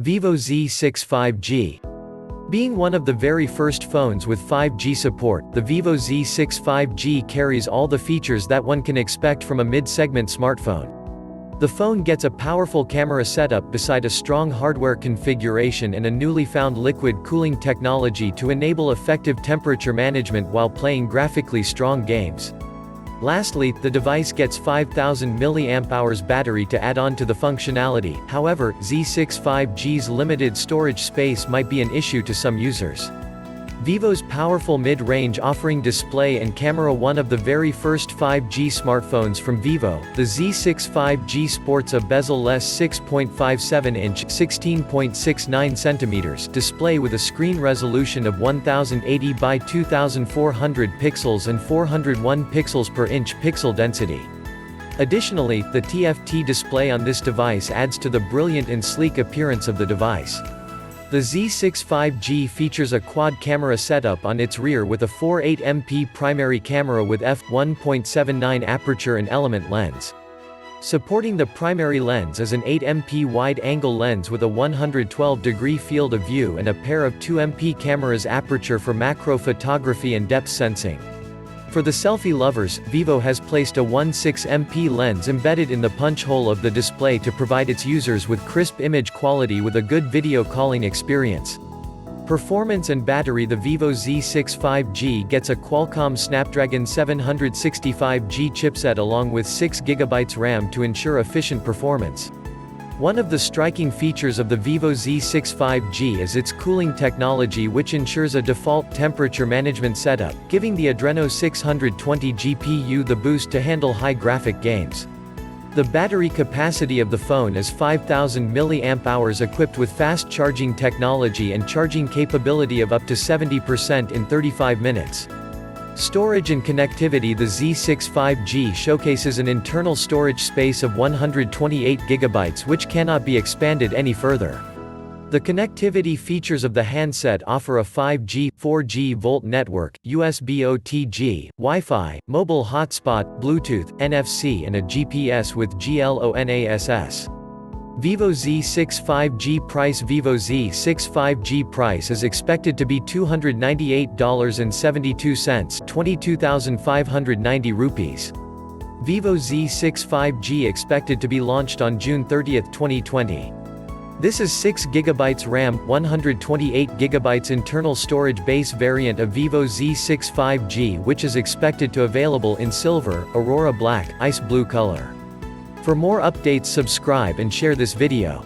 Vivo Z6 5G. Being one of the very first phones with 5G support, the Vivo Z6 5G carries all the features that one can expect from a mid-segment smartphone. The phone gets a powerful camera setup beside a strong hardware configuration and a newly found liquid cooling technology to enable effective temperature management while playing graphically strong games. Lastly, the device gets 5000 mAh battery to add on to the functionality. However, Z6 5G's limited storage space might be an issue to some users. Vivo's powerful mid-range offering display and camera. One of the very first 5G smartphones from Vivo, the Z6 5G sports a bezel-less 6.57-inch (16.69 cm) display with a screen resolution of 1080 by 2400 pixels and 401 pixels per inch pixel density. Additionally, the TFT display on this device adds to the brilliant and sleek appearance of the device. The Z6 5G features a quad camera setup on its rear with a 48MP primary camera with f1.79 aperture and element lens. Supporting the primary lens is an 8MP wide-angle lens with a 112-degree field of view and a pair of 2MP cameras aperture for macro photography and depth sensing. For the selfie lovers, Vivo has placed a 16MP lens embedded in the punch hole of the display to provide its users with crisp image quality with a good video calling experience. Performance and battery. The Vivo Z6 5G gets a Qualcomm Snapdragon 765G chipset along with 6GB RAM to ensure efficient performance. One of the striking features of the Vivo Z6 5G is its cooling technology, which ensures a default temperature management setup, giving the Adreno 620 GPU the boost to handle high graphic games. The battery capacity of the phone is 5000 mAh equipped with fast charging technology and charging capability of up to 70% in 35 minutes. Storage and connectivity. The Z6 5G showcases an internal storage space of 128GB which cannot be expanded any further. The connectivity features of the handset offer a 5G, 4G VoLTE network, USB OTG, Wi-Fi, mobile hotspot, Bluetooth, NFC and a GPS with GLONASS. Vivo Z6 5G price. Vivo Z6 5G price is expected to be $298.72, 22,590 rupees. Vivo Z6 5G expected to be launched on June 30, 2020. This is 6GB RAM, 128GB internal storage. Base variant of Vivo Z6 5G, which is expected to available in silver, aurora black, ice blue color. For more updates, subscribe and share this video.